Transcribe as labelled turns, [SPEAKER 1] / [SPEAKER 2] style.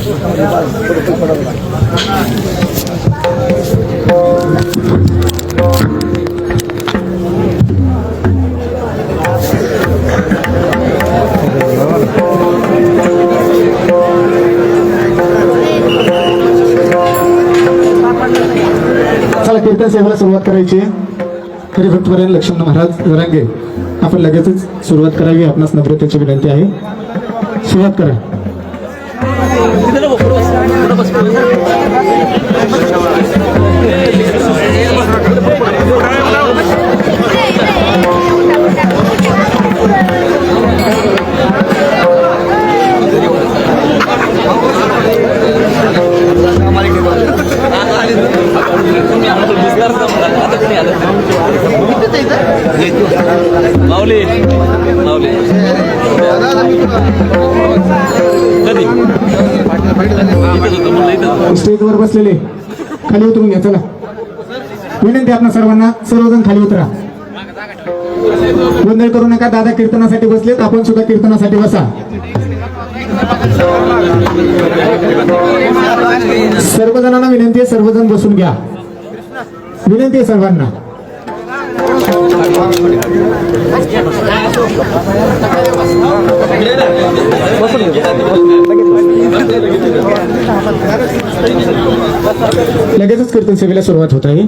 [SPEAKER 1] चला कीर्तन सेवेला सुरुवात करायची आहे. हरिभक्तवरेण्य लक्ष्मण महाराज जरांगे आपण लगेचच सुरुवात करावी आपणास नम्रतेची विनंती आहे. सुरुवात करा.
[SPEAKER 2] माऊली माऊली
[SPEAKER 1] स्टेजवर बसलेले खाली उतरून घ्या. चला विनंती आपणा सर्वांना, सर्वजण खाली उतरा. गोंधळ करू नका. दादा कीर्तनासाठी बसलेत, आपण सुद्धा कीर्तनासाठी बसा. सर्वजणांना विनंती आहे, सर्वजण बसून घ्या. विनंती आहे सर्वांना. लगेचच कीर्तन सेवेला सुरुवात होत आहे.